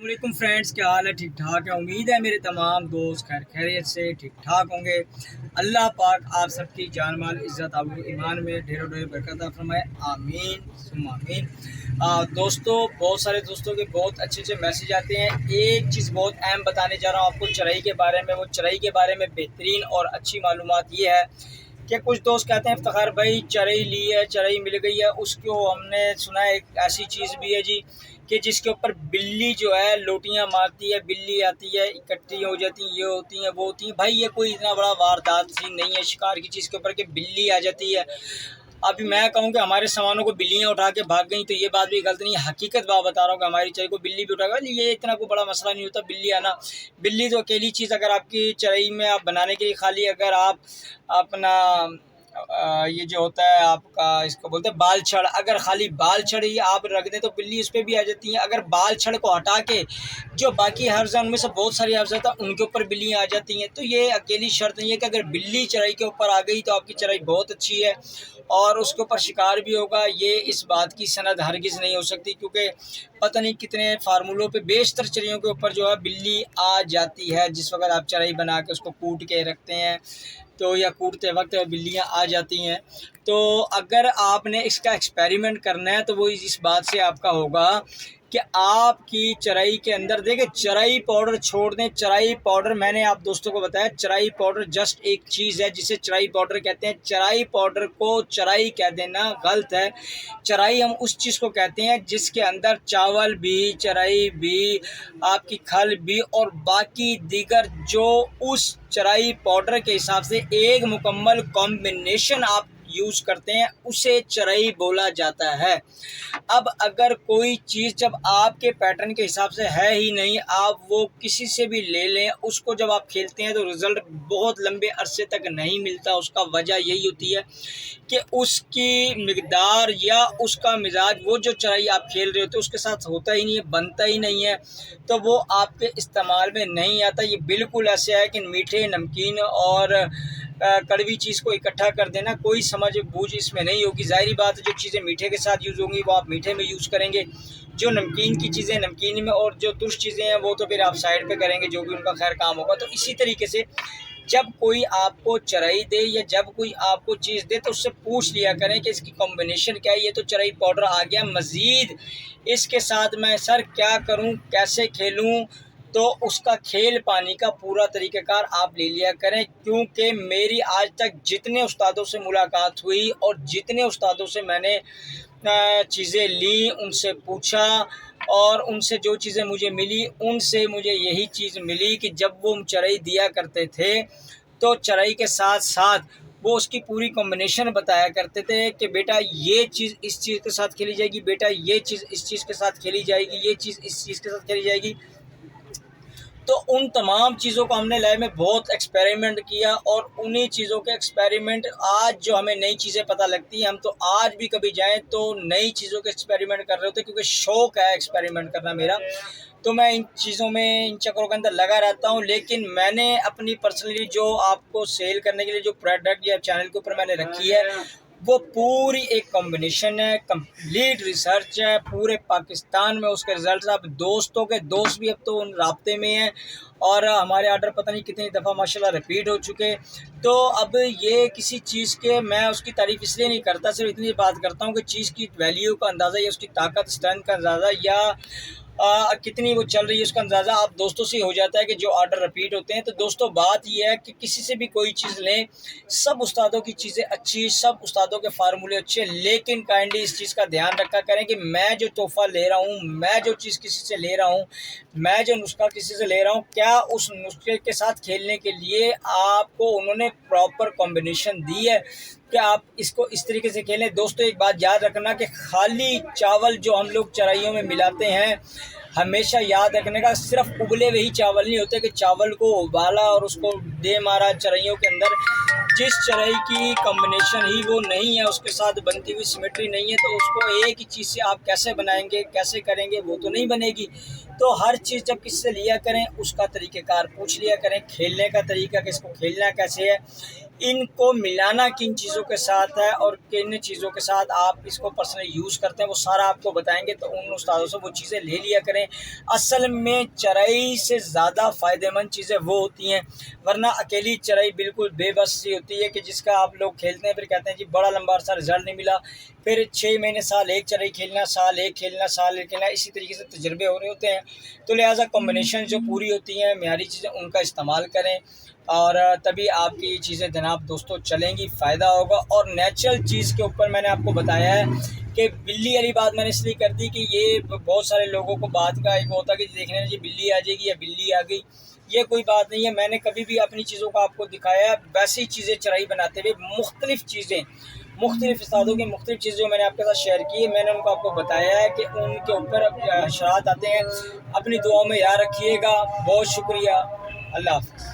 वालेकुम फ्रेंड्स, क्या हाल है? ठीक ठाक है। उम्मीद है मेरे तमाम दोस्त खैर खैरियत से ठीक ठाक होंगे। अल्लाह पाक आप सबकी जान माल इज़्ज़त आबरू ईमान में ढेरों ढेर बरकत फरमाए, आमीन सुम्मा आमीन। दोस्तों, बहुत सारे दोस्तों के बहुत अच्छे अच्छे मैसेज आते हैं। एक चीज़ बहुत अहम बताने जा रहा हूँ आपको चराई के बारे में। वो चराई के बारे में बेहतरीन और अच्छी मालूमात ये है कि कुछ दोस्त कहते हैं इफ्तिखार भाई चरई ली है, चरई मिल गई है। उसको हमने सुना है एक ऐसी चीज़ भी है जी कि जिसके ऊपर बिल्ली जो है लोटियां मारती है, बिल्ली आती है, इकट्ठी हो जाती हैं, ये होती हैं वो होती हैं। भाई ये कोई इतना बड़ा वारदात सी नहीं है शिकार की चीज़ के ऊपर कि बिल्ली आ जाती है। अभी मैं कहूँ कि हमारे सामानों को बिल्लियाँ उठा के भाग गई तो ये बात भी गलत नहीं है। हकीकत बात बता रहा हूँ कि हमारी चराई को बिल्ली भी उठा गई, ये इतना कोई बड़ा मसला नहीं होता बिल्ली आना। बिल्ली तो अकेली चीज़ अगर आपकी चराई में आप बनाने के लिए खाली अगर आप अपना ये जो होता है आपका इसको बोलते हैं बाल छड़, अगर खाली बाल छड़ ही आप रख दें तो बिल्ली उस पर भी आ जाती हैं। अगर बाल छड़ को हटा के जो बाकी हर्ज़ उनमें से बहुत सारी हर्ज़ था उनके ऊपर बिल्लियाँ आ जाती हैं। तो ये अकेली शर्त नहीं है कि अगर बिल्ली चराई के ऊपर आ गई तो आपकी चराई बहुत अच्छी है और उसके ऊपर शिकार भी होगा। ये इस बात की सनद हरगिज़ नहीं हो सकती, क्योंकि पता नहीं कितने फार्मूलों पे बेशतर चराइयों के ऊपर जो है बिल्ली आ जाती है। जिस वक्त आप चराई बना के उसको कूट के रखते हैं तो या कूटते वक्त बिल्लियाँ आ जाती हैं। तो अगर आपने इसका एक्सपेरिमेंट करना है तो वो इस बात से आपका होगा कि आपकी चराई के अंदर देखें, चराई पाउडर छोड़ दें। चराई पाउडर मैंने आप दोस्तों को बताया, चराई पाउडर जस्ट एक चीज़ है जिसे चराई पाउडर कहते हैं। चराई पाउडर को चराई कह देना गलत है। चराई हम उस चीज़ को कहते हैं जिसके अंदर चावल भी, चराई भी, आपकी खल भी और बाकी दीगर जो उस चराई पाउडर के हिसाब से एक मुकम्मल कॉम्बिनेशन आप यूज़ करते हैं उसे चराई बोला जाता है। अब अगर कोई चीज़ जब आपके पैटर्न के हिसाब से है ही नहीं, आप वो किसी से भी ले लें, उसको जब आप खेलते हैं तो रिज़ल्ट बहुत लंबे अरसे तक नहीं मिलता। उसका वजह यही होती है कि उसकी मिकदार या उसका मिजाज वो जो चराई आप खेल रहे होते हैं उसके साथ होता ही नहीं है, बनता ही नहीं है, तो वो आपके इस्तेमाल में नहीं आता। ये बिल्कुल ऐसे है कि मीठे, नमकीन और कड़वी चीज़ को इकट्ठा कर देना, कोई समझ बूझ इसमें नहीं होगी। ज़ाहिरी बात है जो चीज़ें मीठे के साथ यूज़ होंगी वो आप मीठे में यूज़ करेंगे, जो नमकीन की चीज़ें नमकीन में, और जो तुर्श चीज़ें हैं वो तो फिर आप साइड पे करेंगे, जो भी उनका खैर काम होगा। तो इसी तरीके से जब कोई आपको चराई दे या जब कोई आपको चीज़ दे तो उससे पूछ लिया करें कि इसकी कॉम्बिनेशन क्या है। ये तो चराई पाउडर आ गया, मज़ीद इसके साथ मैं सर क्या करूं, कैसे खेलूं? तो उसका खेल पानी का पूरा तरीक़ाकार आप ले लिया करें, क्योंकि मेरी आज तक जितने उस्तादों से मुलाकात हुई और जितने उस्तादों से मैंने चीज़ें ली, उनसे पूछा और उनसे जो चीज़ें मुझे मिली, उनसे मुझे यही चीज़ मिली कि जब वो चराई दिया करते थे तो चराई के साथ साथ वो उसकी पूरी कॉम्बिनेशन बताया करते थे कि बेटा ये चीज़ इस चीज़ के साथ खेली जाएगी, बेटा ये चीज़ इस चीज़ के साथ खेली जाएगी, ये चीज़ इस चीज़ के साथ खेली जाएगी। तो उन तमाम चीज़ों को हमने लैब में बहुत एक्सपेरिमेंट किया और उन्हीं चीज़ों के एक्सपेरिमेंट आज जो हमें नई चीज़ें पता लगती हैं, हम तो आज भी कभी जाएं तो नई चीज़ों के एक्सपेरिमेंट कर रहे होते हैं, क्योंकि शौक़ है एक्सपेरिमेंट करना मेरा। तो मैं इन चीज़ों में, इन चक्करों के अंदर लगा रहता हूँ। लेकिन मैंने अपनी पर्सनली जो आपको सेल करने के लिए जो प्रोडक्ट या चैनल के ऊपर मैंने रखी है वो पूरी एक कॉम्बिनेशन है, कंप्लीट रिसर्च है। पूरे पाकिस्तान में उसके रिज़ल्ट, अब दोस्तों के दोस्त भी अब तो उन राब्ते में हैं और हमारे ऑर्डर पता नहीं कितनी दफ़ा माशाल्लाह रिपीट हो चुके। तो अब ये किसी चीज़ के मैं उसकी तारीफ़ इसलिए नहीं करता, सिर्फ इतनी बात करता हूँ कि चीज़ की वैल्यू का अंदाज़ा या उसकी ताकत, स्ट्रेंथ का अंदाज़ा या कितनी वो चल रही है उसका अंदाज़ा आप दोस्तों से हो जाता है कि जो ऑर्डर रिपीट होते हैं। तो दोस्तों बात ये है कि किसी से भी कोई चीज़ लें, सब उस्तादों की चीज़ें अच्छी, सब उस्तादों के फार्मूले अच्छे, लेकिन काइंडली इस चीज़ का ध्यान रखा करें कि मैं जो तोहफ़ा ले रहा हूँ, मैं जो चीज़ किसी से ले रहा हूँ, मैं जो नुस्खा किसी से ले रहा हूँ, क्या उस नुस्खे के साथ खेलने के लिए आपको उन्होंने प्रॉपर कॉम्बिनेशन दी है कि आप इसको इस तरीके से खेलें। दोस्तों एक बात याद रखना कि खाली चावल जो हम लोग चराइयों में मिलाते हैं, हमेशा याद रखने का, सिर्फ उबले हुए ही चावल नहीं होते कि चावल को उबाला और उसको दे मारा चराइयों के अंदर। जिस चराई की कॉम्बिनेशन ही वो नहीं है, उसके साथ बनती हुई सिमेट्री नहीं है, तो उसको एक ही चीज़ से आप कैसे बनाएंगे, कैसे करेंगे, वो तो नहीं बनेगी। तो हर चीज़ जब किसी से लिया करें उसका तरीक़ेकार पूछ लिया करें, खेलने का तरीका कि इसको खेलना कैसे है। इनको मिलाना किन चीज़ों के साथ है और किन चीज़ों के साथ आप इसको पर्सनली यूज़ करते हैं वो सारा आपको बताएंगे। तो उन उस्तादों से वो चीज़ें ले लिया करें। असल में चराई से ज़्यादा फ़ायदेमंद चीज़ें वो होती हैं, वरना अकेली चराई बिल्कुल बेबस सी होती है कि जिसका आप लोग खेलते हैं फिर कहते हैं जी बड़ा लंबा अरसा रिजल्ट नहीं मिला, फिर 6 महीने साल एक चराई खेलना, साल एक खेलना, साल एक खेलना, इसी तरीके से तजर्बे हो रहे होते हैं। तो लिहाजा कॉम्बिनेशन जो पूरी होती हैं म्यारी चीज़ें उनका इस्तेमाल करें और तभी आपकी ये चीज़ें जनाब दोस्तों चलेंगी, फ़ायदा होगा। और नेचुरल चीज़ के ऊपर मैंने आपको बताया है कि बिल्ली वाली बात मैंने इसलिए कर दी कि ये बहुत सारे लोगों को बात का एक होता है कि देखने में जी बिल्ली आ जाएगी या बिल्ली आ गई, ये कोई बात नहीं है। मैंने कभी भी अपनी चीज़ों को आपको दिखाया है, वैसी चीज़ें चराई बनाते हुए मुख्तलिफ़ चीज़ें, मुख्तलिफ़ उस्तादों की मुख्तलिफ़ चीज़ें जो मैंने आपके साथ शेयर की है, मैंने उनको आपको बताया है कि उनके ऊपर शरात आते हैं। अपनी दुआओं में याद रखिएगा। बहुत शुक्रिया। अल्लाह हाफ़िज़।